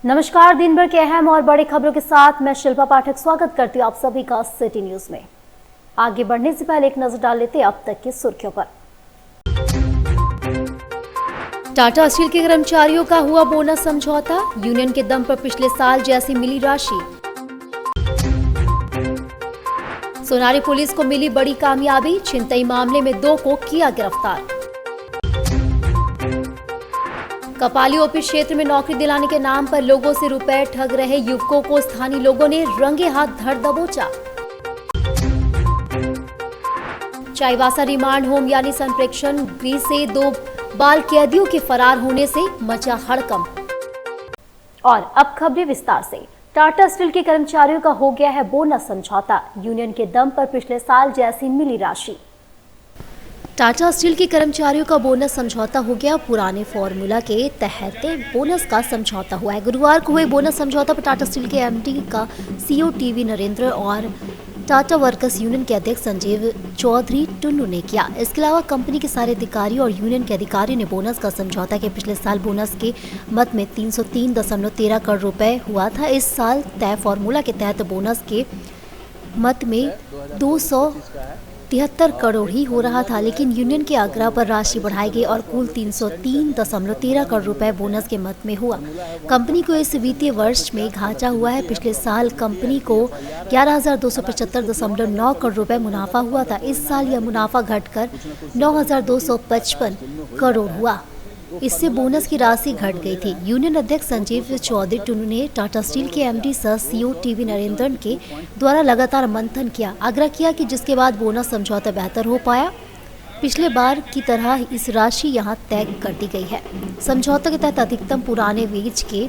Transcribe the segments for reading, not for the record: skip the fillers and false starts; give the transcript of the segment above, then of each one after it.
नमस्कार, दिन भर के अहम और बड़ी खबरों के साथ मैं शिल्पा पाठक स्वागत करती हूँ आप सभी का सिटी न्यूज में। आगे बढ़ने से पहले एक नजर डाल लेते हैं अब तक की सुर्खियों पर। टाटा स्टील के कर्मचारियों का हुआ बोनस समझौता, यूनियन के दम पर पिछले साल जैसी मिली राशि। सोनारी पुलिस को मिली बड़ी कामयाबी, छिनतई मामले में 2 को किया गिरफ्तार। कपाली ओपी क्षेत्र में नौकरी दिलाने के नाम पर लोगों से रुपए ठग रहे युवकों को स्थानीय लोगों ने रंगे हाथ धर दबोचा। चाईबासा रिमांड होम यानी संप्रेक्षण गृह से 2 बाल कैदियों के फरार होने से मचा हड़कंप। और अब खबरें विस्तार से। टाटा स्टील के कर्मचारियों का हो गया है बोनस समझौता, यूनियन के दम पर पिछले साल जैसी मिली राशि। टाटा स्टील के कर्मचारियों का बोनस समझौता हो गया। पुराने फॉर्मूला के तहत बोनस का समझौता हुआ है। गुरुवार को हुए बोनस समझौता पर टाटा स्टील के एमडी का सीईओ टीवी नरेंद्र और टाटा वर्कर्स यूनियन के अध्यक्ष संजीव चौधरी टुन्नू ने किया। इसके अलावा कंपनी के सारे अधिकारी और यूनियन के अधिकारियों ने बोनस का समझौता किया। पिछले साल बोनस के मद में 303.13 करोड़ रुपए हुआ था। इस साल तय फॉर्मूला के तहत बोनस के मद में 273 करोड़ ही हो रहा था, लेकिन यूनियन के आग्रह पर राशि बढ़ाई गई और कुल 303.13 करोड़ रुपए बोनस के मद में हुआ। कंपनी को इस वित्तीय वर्ष में घाटा हुआ है। पिछले साल कंपनी को 11,275.9 करोड़ रुपए मुनाफा हुआ था। इस साल यह मुनाफा घटकर 9,255 करोड़ हुआ। इससे बोनस की राशि घट गई थी। यूनियन अध्यक्ष संजीव चौधरी टुन्नू ने टाटा स्टील के एमडी सह सीईओ टीवी नरेंद्रन के द्वारा लगातार मंथन किया, आग्रह किया कि जिसके बाद बोनस समझौता बेहतर हो पाया। पिछले बार की तरह इस राशि यहां तय कर दी गई है। समझौते के तहत अधिकतम पुराने वेज के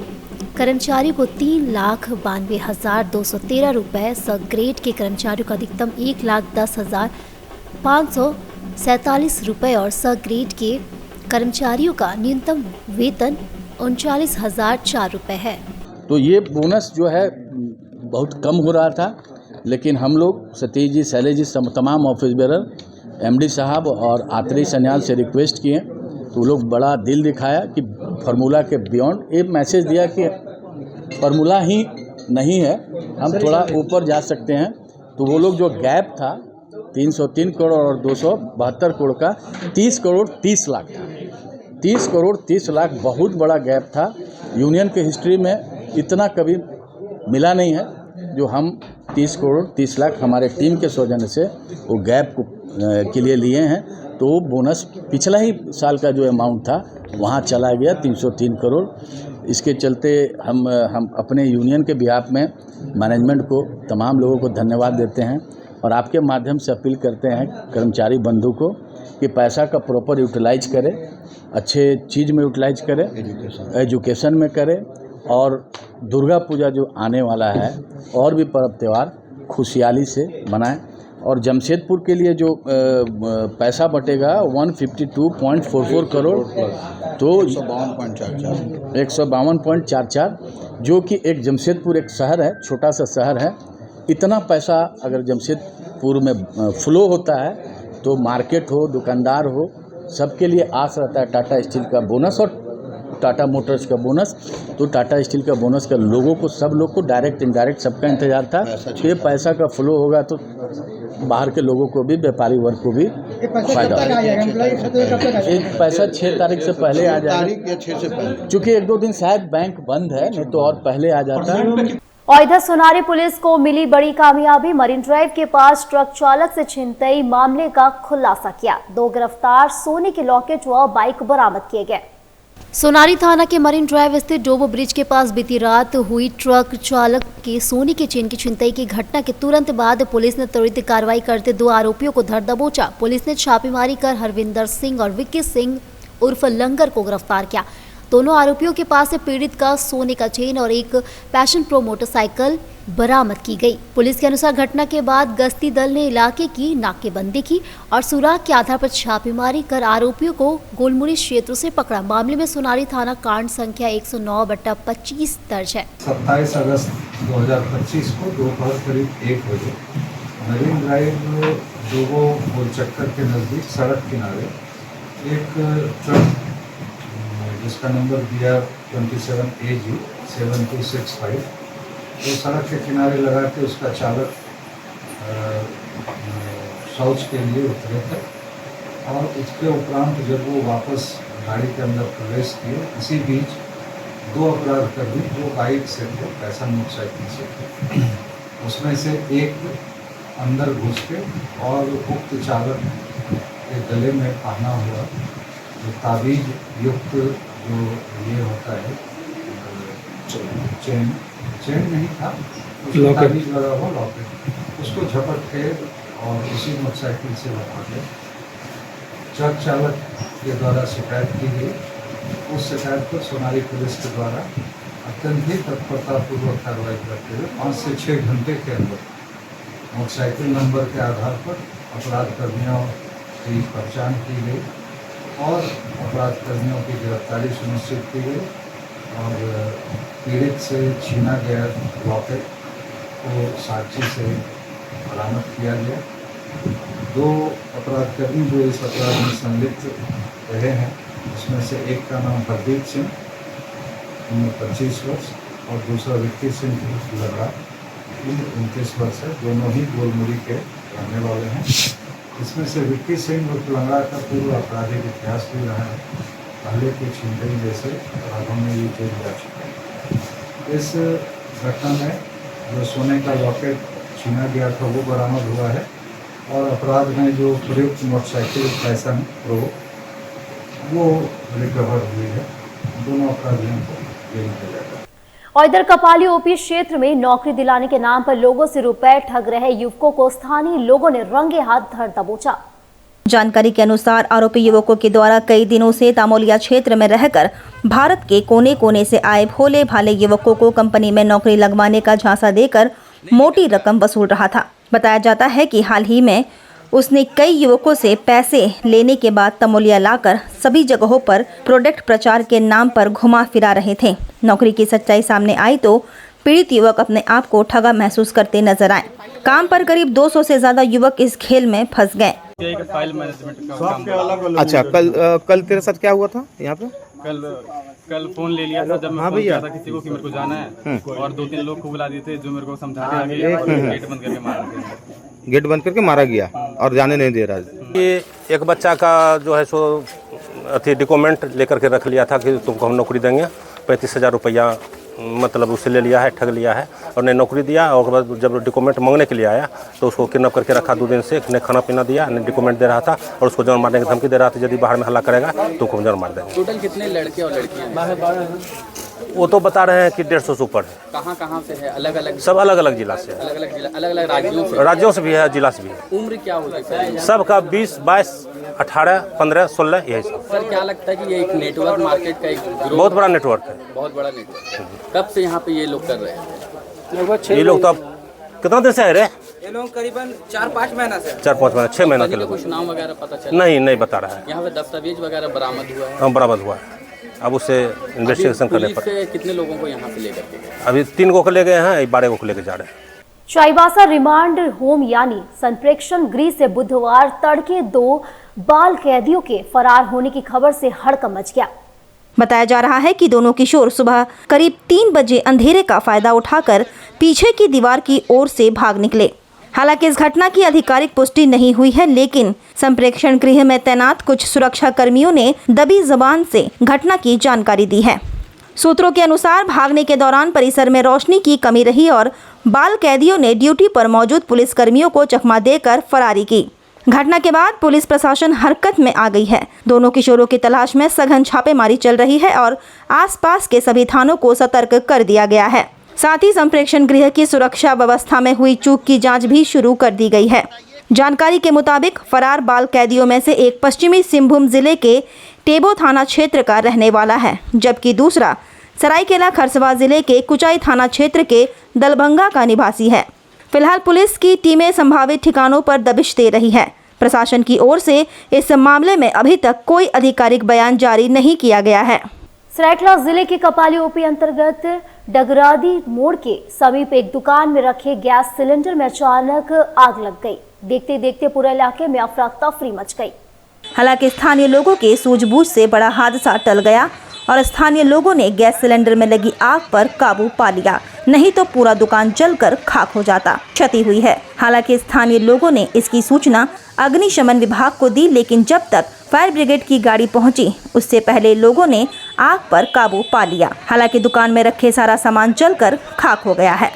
कर्मचारियों को 3,92,213 रुपए, स ग्रेड के कर्मचारियों को अधिकतम 1,10,547 रुपए और स ग्रेड के कर्मचारियों का न्यूनतम वेतन 39,004 रुपए है। तो ये बोनस जो है बहुत कम हो रहा था, लेकिन हम लोग सतीश जी, शैलेश जी, तमाम ऑफिस बेरर, एमडी साहब और आतरी सन्याल से रिक्वेस्ट किए तो वो लोग बड़ा दिल दिखाया कि फार्मूला के बियॉन्ड एक मैसेज दिया कि फार्मूला ही नहीं है, हम थोड़ा ऊपर जा सकते हैं। तो वो लोग जो गैप था 303 करोड़ और 272 करोड़ का 30 करोड़ 30 लाख था। 30 करोड़ 30 लाख बहुत बड़ा गैप था। यूनियन के हिस्ट्री में इतना कभी मिला नहीं है जो हम 30 करोड़ 30 लाख हमारे टीम के सौजन्य से वो गैप को के लिए लिए हैं। तो बोनस पिछला ही साल का जो अमाउंट था वहाँ चला गया 303 करोड़। इसके चलते हम अपने यूनियन के बिहाफ में मैनेजमेंट को, तमाम लोगों को धन्यवाद देते हैं और आपके माध्यम से अपील करते हैं कर्मचारी बंधु को कि पैसा का प्रॉपर यूटिलाइज करें, अच्छे चीज़ में यूटिलाइज करें, एजुकेशन में करें और दुर्गा पूजा जो आने वाला है और भी पर्व त्यौहार खुशहाली से मनाएं। और जमशेदपुर के लिए जो पैसा बटेगा 152.44 करोड़, तो 152.44, जो कि एक जमशेदपुर एक शहर है, छोटा सा शहर है। इतना पैसा अगर जमशेदपुर में फ्लो होता है तो मार्केट हो, दुकानदार हो, सबके लिए आस रहता है टाटा स्टील का बोनस और टाटा मोटर्स का बोनस। तो टाटा स्टील का बोनस का लोगों को, सब लोग को डायरेक्ट इनडायरेक्ट सबका इंतजार था। ये पैसा का फ्लो होगा तो बाहर के लोगों को भी, व्यापारी वर्ग को भी फायदा होगा। ये पैसा 6 तारीख से पहले आ जाएगा, क्योंकि 1-2 दिन शायद बैंक बंद है, नहीं तो और पहले आ जाता है। और इधर सोनारी पुलिस को मिली बड़ी कामयाबी, मरीन ड्राइव के पास ट्रक चालक से छिनतई मामले का खुलासा किया। 2 गिरफ्तार सोने के लॉकेट व बाइक बरामद किए गए। सोनारी थाना के मरीन ड्राइव स्थित डोबो ब्रिज के पास बीती रात हुई ट्रक चालक के सोने के चेन की छिनतई की घटना के तुरंत बाद पुलिस ने त्वरित कार्रवाई करते 2 आरोपियों को धर दबोचा। पुलिस ने छापेमारी कर हरविंदर सिंह और विक्की सिंह उर्फ लंगर को गिरफ्तार किया। दोनों आरोपियों के पास से पीड़ित का सोने का चेन और एक पैशन प्रो मोटरसाइकिल बरामद की गई। पुलिस के अनुसार घटना के बाद गश्ती दल ने इलाके की नाकेबंदी की और सुराग के आधार पर छापेमारी कर आरोपियों को गोलमुड़ी क्षेत्र से पकड़ा। मामले में सोनारी थाना कांड संख्या 109/25 दर्ज है। 27 अगस्त 2025 को दोपहर करीब 1 बजे मरीन ड्राइव डोबो गोलचक्कर के नज़दीक सड़क किनारे एक ट्रक जिसका नंबर BR 27 AG 7265। तो सड़क के किनारे लगा के उसका चालक शौच के लिए उतरे थे और उसके उपरांत जब वो वापस गाड़ी के अंदर प्रवेश किए, इसी बीच दो अपराधकर्मी जो बाइक से थे, पैसा मोटरसाइकिल से थे, उसमें से एक अंदर घुस के और उक्त चालक के गले में पहना हुआ जो ताबीज युक्त जो ये होता है चेन नहीं था, उसमें ताबीज लगा हुआ लॉकेट, उसको झपट के और उसी मोटरसाइकिल से लगा के ट्रक चालक के द्वारा शिकायत की गई। उस शिकायत पर सोनारी पुलिस के द्वारा अत्यंत ही तत्परतापूर्वक कार्रवाई करते हुए 5 से 6 घंटे के अंदर मोटरसाइकिल नंबर के आधार पर अपराध कर्मियों की पहचान की गई और अपराध कर्मियों की गिरफ्तारी सुनिश्चित की गई और पीड़ित से छीना गया लॉकेट को साक्षी से बरामद किया गया। दो अपराधकर्मी जो इस अपराध में संलिप्त रहे हैं, उसमें से एक का नाम हरदीप सिंह, उम्र 25 वर्ष, और दूसरा विक्की सिंह लगा, उम्र 29 वर्ष है। दोनों ही गोलमुड़ी के रहने वाले हैं। इसमें से विक्की सिंह और लंगड़ा का पूर्व आपराधिक इतिहास भी रहा है। पहले के छिनतई जैसे अपराधों में ये जेल जा चुके हैं। इस घटना में जो सोने का लॉकेट छीना गया था वो बरामद हुआ है और अपराध में जो प्रयुक्त मोटरसाइकिल पैसन प्रो वो रिकवर हुई है। दोनों अपराधियों को जेल भेजा गया। और इधर कपाली ओपी क्षेत्र में नौकरी दिलाने के नाम पर लोगों से रुपए ठग रहे युवकों को स्थानीय लोगों ने रंगे हाथ धर दबोचा। जानकारी के अनुसार आरोपी युवकों के द्वारा कई दिनों से तामोलिया क्षेत्र में रहकर भारत के कोने कोने से आए भोले भाले युवकों को कंपनी में नौकरी लगवाने का झांसा देकर मोटी रकम वसूल रहा था। बताया जाता है कि हाल ही में उसने कई युवकों से पैसे लेने के बाद तमोलिया लाकर सभी जगहों पर प्रोडक्ट प्रचार के नाम पर घुमा फिरा रहे थे। नौकरी की सच्चाई सामने आई तो पीड़ित युवक अपने आप को ठगा महसूस करते नजर आए। काम पर करीब 200 से ज्यादा युवक इस खेल में फंस गए। फाइल मैनेजमेंट का काम। अच्छा, कल तेरे साथ क्या हुआ था यहाँ पे? कल फोन ले लिया था जब मैं फोन किया था किसी को कि मेरे को जाना है और 2-3 लोग को बुला दिए थे जो मेरे को समझाने लगे और गेट बंद करके मार दिया। गेट बंद करके मारा गया और जाने नहीं दे रहा। ये एक बच्चा का जो है सो अथी डॉक्यूमेंट लेकर के रख लिया था कि तुमको हम नौकरी देंगे। 35,000 रुपया मतलब उससे ले लिया है, ठग लिया है और ने नौकरी दिया। और बाद जब डॉक्यूमेंट मांगने के लिए आया तो उसको किडनैप करके रखा 2 दिन से, ने खाना पीना दिया, ने डॉक्यूमेंट दे रहा था और उसको जान मारने की धमकी दे रहा था। यदि बाहर में हल्ला करेगा तो उसको जान मार देंगे। टोटल कितने लड़के और लड़कियां? वो तो बता रहे हैं कि 150 से ऊपर है। कहाँ से है? अलग अलग सब अलग अलग जिला से, अलग अलग राज्यों से भी है, जिला से भी है। उम्र क्या होगी सर? सबका 20, 22, 18, 15, 16 यही सब। सर क्या लगता है कि ये एक नेटवर्क मार्केट का एक बहुत बड़ा नेटवर्क है। बहुत बड़ा नेटवर्क। कब से यहाँ पे ये लोग कर रहे हैं? ये लोग तो अब कितना दिन से आए रहे? ये लोग करीबन 4-5 महीना से। 4-5 महीना, 6 महीना के लोग। कुछ नाम वगैरह पता चला? नहीं बता रहा है। यहाँ पे दस्तावेज वगैरह बरामद हुआ है? हाँ, बरामद हुआ है। अब उससे इन्वेस्टिगेशन करने पर। कितने लोगों को यहाँ से लेकर के गए? अभी 3 को ले गए हैं, 12 को लेकर जा रहे हैं। चाईबासा रिमांड होम यानी संप्रेक्षण गृह से बुधवार तड़के 2 बाल कैदियों के फरार होने की खबर से हड़कंप मच गया। बताया जा रहा है कि दोनों किशोर सुबह करीब 3 बजे अंधेरे का फायदा उठाकर पीछे की दीवार की ओर से भाग निकले। हालांकि इस घटना की आधिकारिक पुष्टि नहीं हुई है, लेकिन संप्रेक्षण गृह में तैनात कुछ सुरक्षा कर्मियों ने दबी जबान से घटना की जानकारी दी है। सूत्रों के अनुसार भागने के दौरान परिसर में रोशनी की कमी रही और बाल कैदियों ने ड्यूटी पर मौजूद पुलिस कर्मियों को चकमा देकर फरारी की। घटना के बाद पुलिस प्रशासन हरकत में आ गई है। दोनों किशोरों की तलाश में सघन छापेमारी चल रही है और आसपास के सभी थानों को सतर्क कर दिया गया है। साथ ही संप्रेक्षण गृह की सुरक्षा व्यवस्था में हुई चूक की जांच भी शुरू कर दी गई है। जानकारी के मुताबिक फरार बाल कैदियों में से एक पश्चिमी सिंहभूम जिले के टेबो थाना क्षेत्र का रहने वाला है, जबकि दूसरा सरायकेला खरसवा जिले के कुचाई थाना क्षेत्र के दलभंगा का निवासी है। फिलहाल पुलिस की टीमें संभावित ठिकानों पर दबिश दे रही है। प्रशासन की ओर से इस मामले में अभी तक कोई आधिकारिक बयान जारी नहीं किया गया है। सरायकेला जिले के कपाली ओपी अंतर्गत डगरादी मोड़ के समीप एक दुकान में रखे गैस सिलेंडर में अचानक आग लग गई। देखते देखते पूरे इलाके में अफरा तफरी मच गई। हालांकि स्थानीय लोगों के सूझबूझ से बड़ा हादसा टल गया और स्थानीय लोगों ने गैस सिलेंडर में लगी आग पर काबू पा लिया, नहीं तो पूरा दुकान जलकर खाक हो जाता। क्षति हुई है। हालांकि स्थानीय लोगों ने इसकी सूचना अग्निशमन विभाग को दी, लेकिन जब तक फायर ब्रिगेड की गाड़ी पहुंची उससे पहले लोगों ने आग पर काबू पा लिया। हालांकि दुकान में रखे सारा सामान जलकर खाक हो गया है।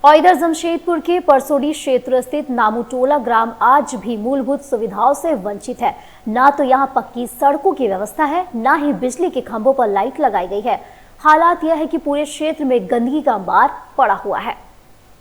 और इधर जमशेदपुर के परसोडी क्षेत्र स्थित नामुटोला ग्राम आज भी मूलभूत सुविधाओं से वंचित है। ना तो यहाँ पक्की सड़कों की व्यवस्था है, ना ही बिजली के खंभों पर लाइट लगाई गई है। हालात यह है कि पूरे क्षेत्र में गंदगी का अंबार पड़ा हुआ है।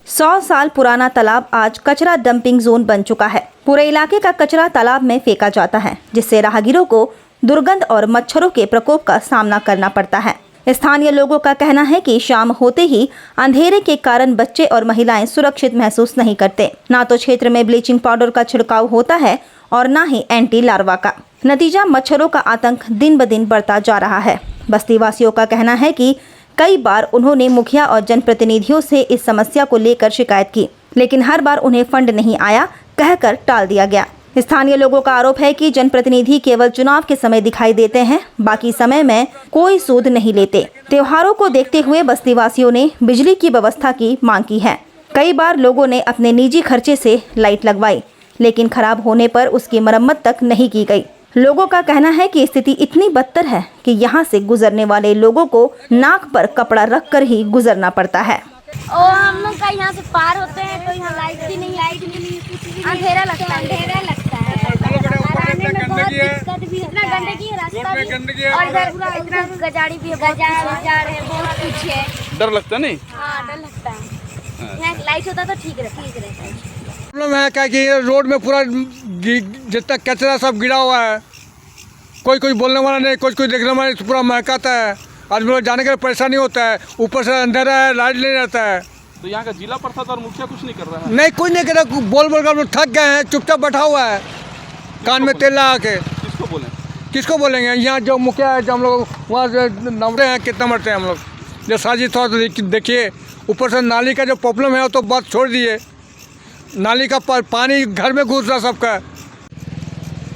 100 साल पुराना तालाब आज कचरा डंपिंग जोन बन चुका है। पूरे इलाके का कचरा तालाब में फेंका जाता है, जिससे राहगीरों को दुर्गंध और मच्छरों के प्रकोप का सामना करना पड़ता है। स्थानीय लोगों का कहना है कि शाम होते ही अंधेरे के कारण बच्चे और महिलाएं सुरक्षित महसूस नहीं करते। ना तो क्षेत्र में ब्लीचिंग पाउडर का छिड़काव होता है और ना ही एंटी लार्वा का। नतीजा मच्छरों का आतंक दिन ब दिन बढ़ता जा रहा है। बस्ती वासियों का कहना है कि कई बार उन्होंने मुखिया और जनप्रतिनिधियों से इस समस्या को लेकर शिकायत की, लेकिन हर बार उन्हें फंड नहीं आया कहकर टाल दिया गया। स्थानीय लोगों का आरोप है कि जनप्रतिनिधि केवल चुनाव के समय दिखाई देते हैं, बाकी समय में कोई सूद नहीं लेते। त्योहारों को देखते हुए बस्तीवासियों ने बिजली की व्यवस्था की मांग की है। कई बार लोगों ने अपने निजी खर्चे से लाइट लगवाई, लेकिन खराब होने पर उसकी मरम्मत तक नहीं की गई। लोगों का कहना है कि स्थिति इतनी बदतर है कि यहाँ से गुजरने वाले लोगों को नाक पर कपड़ा रखकर ही गुजरना पड़ता है। और हम लोग का यहाँ से पार होते हैं तो यहाँ लाइट भी नहीं, अंधेरा लगता है, आने में बहुत दिक्कत भी होता है। गंदगी है, रास्ता भी और इतना गजाड़ी भी है, बाजार है, बहुत कुछ है। डर लगता नहीं? हाँ, डर लगता है। यहाँ लाइट होता तो ठीक रहता है। प्रॉब्लम है क्या कि रोड में पूरा जितना कचरा सब गिरा हुआ है, कोई बोलने वाला नहीं, कोई देखने वाला नहीं, पूरा महकाता है। आदमी लोग जाने का परेशानी होता है, ऊपर से अंधेरा है, लाइट नहीं रहता है। तो यहाँ का जिला परिषद और मुखिया कुछ नहीं कर रहा है? नहीं, कुछ नहीं कर रहा। बोल कर लोग थक गए हैं, चुपचाप बैठा हुआ है, कान में तेल लगा के। किसको बोलेंगे? यहाँ जो मुखिया है, जो हम लोग वहाँ से नमते हैं, कितना मरते हैं हम लोग। जो साजिश थोड़ा सा देखिए, ऊपर से नाली का जो प्रॉब्लम है तो बात छोड़ दिए, नाली का पानी घर में घुस रहा सबका।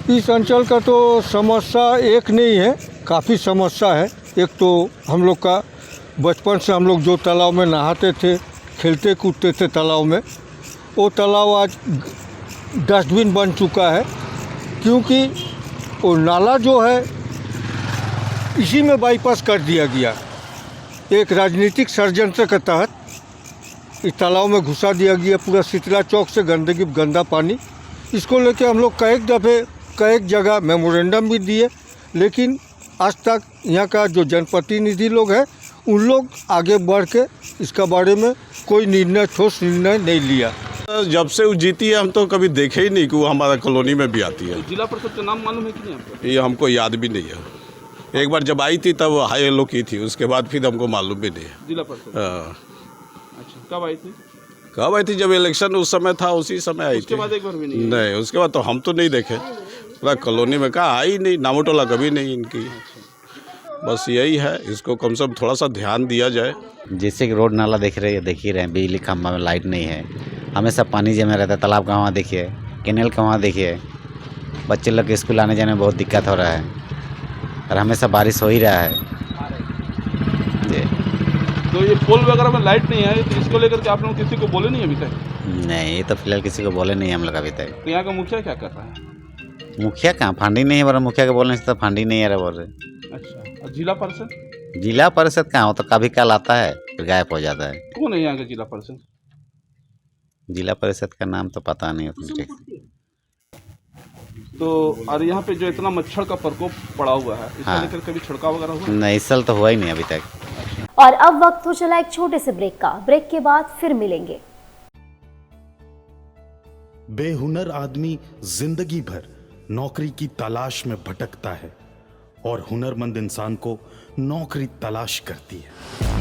इस अंचल का तो समस्या एक नहीं है, काफ़ी समस्या है। एक तो हम लोग का बचपन से हम लोग जो तालाब में नहाते थे, खेलते कूदते थे तालाब में, वो तालाब आज डस्टबिन बन चुका है, क्योंकि वो नाला जो है इसी में बाईपास कर दिया गया। एक राजनीतिक षड्यंत्र के तहत इस तालाब में घुसा दिया गया पूरा शीतला चौक से गंदगी, गंदा पानी। इसको लेके हम लोग कई दफ़े कई जगह मेमोरेंडम भी दिए, लेकिन आज तक यहाँ का जो जनप्रतिनिधि लोग हैं उन लोग आगे बढ़ के इसका बारे में कोई निर्णय, ठोस निर्णय नहीं लिया। जब से वो जीती है हम तो कभी देखे ही नहीं कि वो हमारा कॉलोनी में भी आती है। तो जिला परिषद का नाम मालूम है कि नहीं आपको? ये हमको याद भी नहीं है। एक बार जब आई थी तब हाई येलो की थी, उसके बाद फिर हमको मालूम भी नहीं है। जिला परिषद? अच्छा, कब आई थी? कब आई थी? जब इलेक्शन उस समय था, उसी समय आई थी। उसके बाद एक बार भी नहीं? नहीं, उसके बाद तो हम तो नहीं देखे। पूरा कॉलोनी में कहा आई नहीं, नामोटोला कभी नहीं इनकी। बस यही है, इसको कम से कम थोड़ा सा ध्यान दिया जाए। जैसे कि रोड नाला देख रहे हैं, बिजली खंभा में लाइट नहीं है, हमेशा पानी जमे रहता है। तालाब का वहाँ देखिए, कैनेल का वहाँ देखिए, बच्चे लोग के स्कूल आने जाने में बहुत दिक्कत हो रहा है और हमेशा बारिश हो ही रहा है। तो ये पोल वगैरह में लाइट नहीं है, तो इसको लेकर के आप लोग किसी को बोले नहीं अभी तक? नहीं, ये तो फिलहाल किसी को बोले नहीं हम लोग अभी तक। तो यहाँ का मुखिया क्या कर रहा है? मुखिया कहाँ, फंड ही नहीं है, बड़ा मुखिया के बोलने से तो फंड ही नहीं है बोल रहे। अच्छा, और जिला परिषद? जिला परिषद कहाँ हो, तो कभी कल आता है फिर गायब हो जाता है। कौन है यहाँ का जिला परिषद? जिला परिषद का नाम तो पता नहीं है। तो और यहाँ पे जो इतना मच्छर का प्रकोप पड़ा हुआ है, इसको लेकर कभी छिड़काव वगैरह हुआ? नहीं, इस साल तो हुआ ही नहीं अभी तक। और अब वक्त हो चला एक छोटे से ब्रेक का। ब्रेक के बाद फिर मिलेंगे। बेहुनर आदमी जिंदगी भर नौकरी की तलाश में भटकता है और हुनरमंद इंसान को नौकरी तलाश करती है।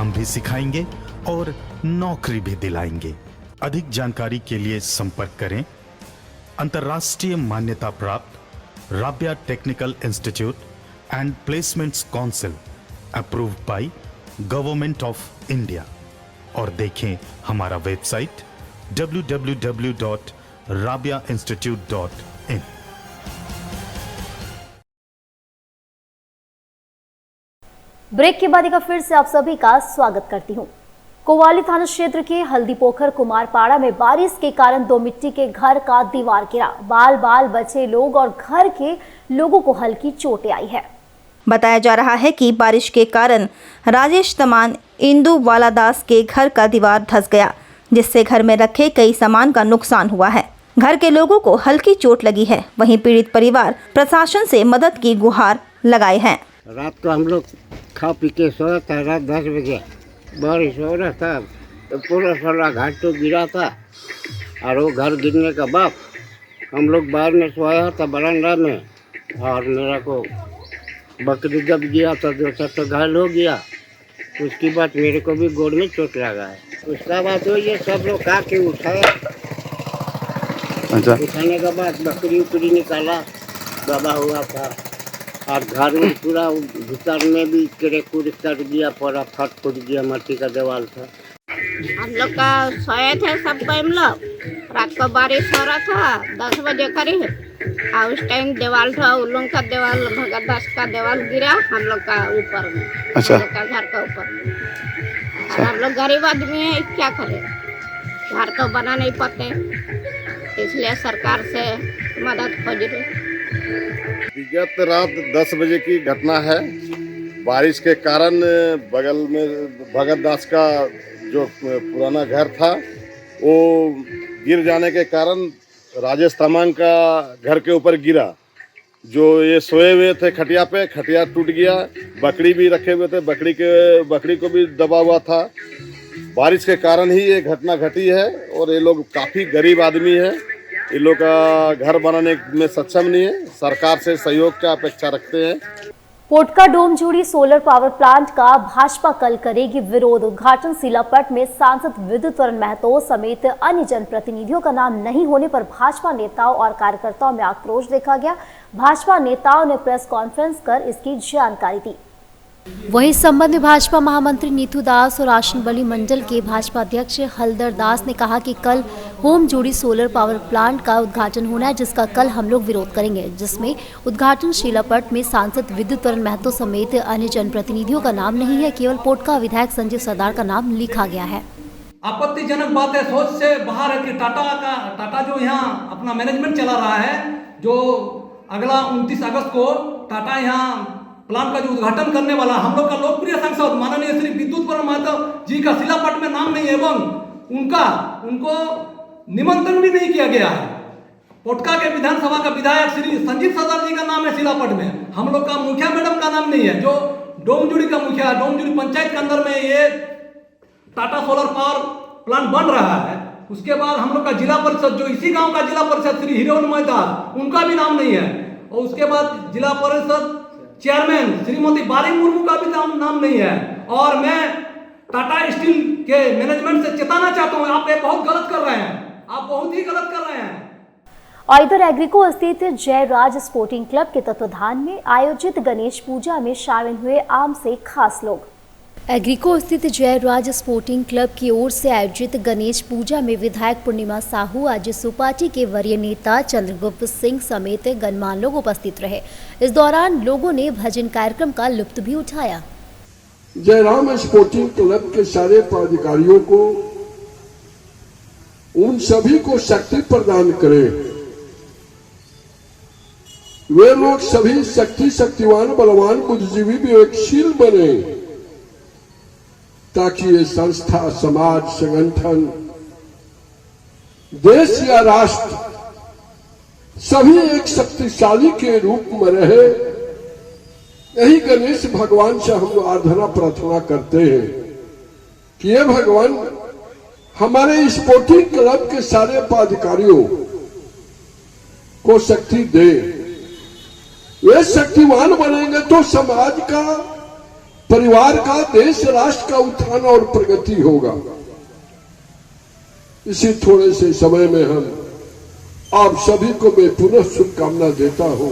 काम भी सिखाएंगे और नौकरी भी दिलाएंगे। अधिक जानकारी के लिए संपर्क करें अंतर्राष्ट्रीय मान्यता प्राप्त Rabia technical institute and placements council approved by government of India और देखें हमारा वेबसाइट www.rabiainstitute.in। ब्रेक के बाद एक बार फिर से आप सभी का स्वागत करती हूं। कोवाली थाना क्षेत्र के हल्दीपोखर कुमारपाड़ा में बारिश के कारण 2 मिट्टी के घर का दीवार गिरा। बाल बाल बचे लोग और घर के लोगों को हल्की चोटें आई है। बताया जा रहा है कि बारिश के कारण राजेश तमान इंदू वालादास के घर का दीवार धंस गया, जिससे घर में रखे कई सामान का नुकसान हुआ है। घर के लोगों को हल्की चोट लगी है। वहीं पीड़ित परिवार प्रशासन से मदद की गुहार लगाए हैं। रात को हम लोग खा पी के सोया था। रात 10 बजे बारिश हो रहा था, तो पूरा सारा घाट तो गिरा था और वो घर गिरने का बाद हम लोग बाहर में सोया था बरामदा में, और मेरा को बकरी जब गया था 2-4 घायल हो गया। उसके बाद मेरे को भी गोड़ में चोट लगा है। उसका बाद तो ये सब लोग खा के उठाया। अच्छा। उठाने के बाद बकरी उकरी निकाला, दबा हुआ था, और घर में पूरा भीतर में भी कीड़े कूड़ कट गया, पूरा फट फूट गया, मट्टी का दीवार था। हम लोग का सोए थे सब हम लोग। रात को बारिश हो रहा था 10 बजे करीब, और उस टाइम दीवार था, उन लोग का दीवार भगतदास का दीवार गिरा हम लोग का ऊपर में। अच्छा। हम लोग का घर का ऊपर में। हम लोग गरीब आदमी है, क्या करें, घर तो बना नहीं पाते, इसलिए सरकार से मदद खोज रही। विगत रात 10 बजे की घटना है। बारिश के कारण बगल में भगतदास का जो पुराना घर था वो गिर जाने के कारण राजेश तमांग का घर के ऊपर गिरा। जो ये सोए हुए थे खटिया पे, खटिया टूट गया। बकरी भी रखे हुए थे, बकरी को भी दबा हुआ था। बारिश के कारण ही ये घटना घटी है, और ये लोग काफ़ी गरीब आदमी है। ये लोग का घर बनाने में सक्षम नहीं है। सरकार से सहयोग का अपेक्षा रखते हैं। पोटका डोमजोड़ी सोलर पावर प्लांट का भाजपा कल करेगी विरोध। उद्घाटन सिलापट में सांसद विद्युत वरण महतो समेत अन्य जनप्रतिनिधियों का नाम नहीं होने पर भाजपा नेताओं और कार्यकर्ताओं में आक्रोश देखा गया। भाजपा नेताओं ने प्रेस कॉन्फ्रेंस कर इसकी जानकारी दी। वहीं इस संबंध में भाजपा महामंत्री नीतू दास और आशन बली मंडल के भाजपा अध्यक्ष हलदर दास ने कहा कि कल होम जोड़ी सोलर पावर प्लांट का उद्घाटन होना है, जिसका कल हम लोग विरोध करेंगे, जिसमें उद्घाटन शिलापट में सांसद विद्युत वरण महतो समेत अन्य जनप्रतिनिधियों का नाम नहीं है, केवल पोटका विधायक संजय सरदार का नाम लिखा गया है। आपत्तिजनक बात है, सोच से बाहर है कि टाटा जो यहाँ अपना मैनेजमेंट चला रहा है, जो अगला 29 अगस्त को टाटा यहाँ प्लांट का जो उद्घाटन करने वाला, हम लोग का लोकप्रिय सांसद माननीय श्री विद्युत वरण महतो जी का शिलापट में नाम नहीं है, एवं उनको निमंत्रण भी नहीं किया गया है। पोटका के विधानसभा का विधायक श्री संजीव सरदार जी का नाम है शिलापट में, हम लोग का मुखिया मैडम का नाम नहीं है, जो डोमजुड़ी का मुखिया, डोमजुड़ी पंचायत के अंदर में ये टाटा सोलर पावर प्लांट बन रहा है। उसके बाद हम लोग का जिला परिषद, जो इसी गांव का जिला परिषद श्री हिरोनमय दास, उनका भी नाम नहीं है। और उसके बाद जिला परिषद चेयरमैन श्रीमती बारी मुर्मू का भी नाम नहीं है। और मैं टाटा स्टील के मैनेजमेंट से चेताना चाहता हूं, आप ये बहुत गलत कर रहे हैं, आप बहुत ही गलत कर रहे हैं। और इधर एग्रीको स्थित जयराज स्पोर्टिंग क्लब के तत्वाधान में आयोजित गणेश पूजा में शामिल हुए आम से खास लोग। एग्रीको स्थित जयराज स्पोर्टिंग क्लब की ओर से आयोजित गणेश पूजा में विधायक पूर्णिमा साहू, आजसू पार्टी के वरीय नेता चंद्रगुप्त सिंह समेत गणमान्य लोग उपस्थित रहे। इस दौरान लोगों ने भजन कार्यक्रम का लुत्फ भी उठाया। जयराम स्पोर्टिंग क्लब के सारे पदाधिकारियों को, उन सभी को शक्ति प्रदान करे। वे लोग सभी शक्तिवान बलवान बुद्धिजीवी विवेकशील बने, ताकि ये संस्था, समाज, संगठन, देश या राष्ट्र सभी एक शक्तिशाली के रूप में रहे। यही गणेश भगवान से हम आराधना प्रार्थना करते हैं कि ये भगवान हमारे स्पोर्टिंग क्लब के सारे पदाधिकारियों को शक्ति दे। वे शक्तिवान बनेंगे तो समाज का, परिवार का, देश राष्ट्र का उत्थान और प्रगति होगा। इसी थोड़े से समय में हम आप सभी को मैं पुनः शुभकामना देता हूं।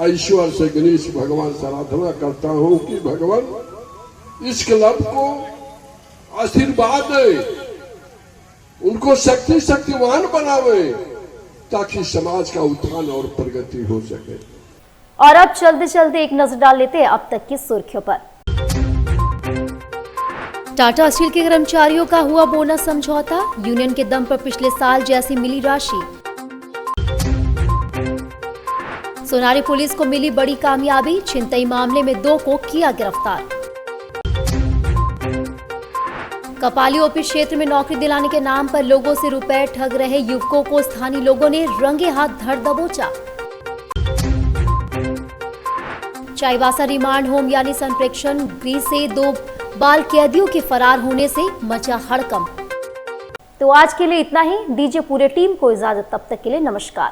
ईश्वर से गणेश भगवान से आराधना करता हूं कि भगवान इस क्लब को आशीर्वाद दे, उनको शक्तिवान बनावे, ताकि समाज का उत्थान और प्रगति हो सके। और अब चलते चलते एक नजर डाल लेते हैं अब तक की सुर्खियों पर। टाटा स्टील के कर्मचारियों का हुआ बोनस समझौता, यूनियन के दम पर पिछले साल जैसी मिली राशि। सोनारी पुलिस को मिली बड़ी कामयाबी, छिनतई मामले में 2 को किया गिरफ्तार। कपाली ओपी क्षेत्र में नौकरी दिलाने के नाम पर लोगों से रुपए ठग रहे युवकों को स्थानीय लोगों ने रंगे हाथ धर दबोचा। चाईबासा रिमांड होम यानी संप्रेक्षण गृह से 2 बाल कैदियों के फरार होने से मचा हड़कंप। तो आज के लिए इतना ही, दीजिए पूरे टीम को इजाजत, तब तक के लिए नमस्कार।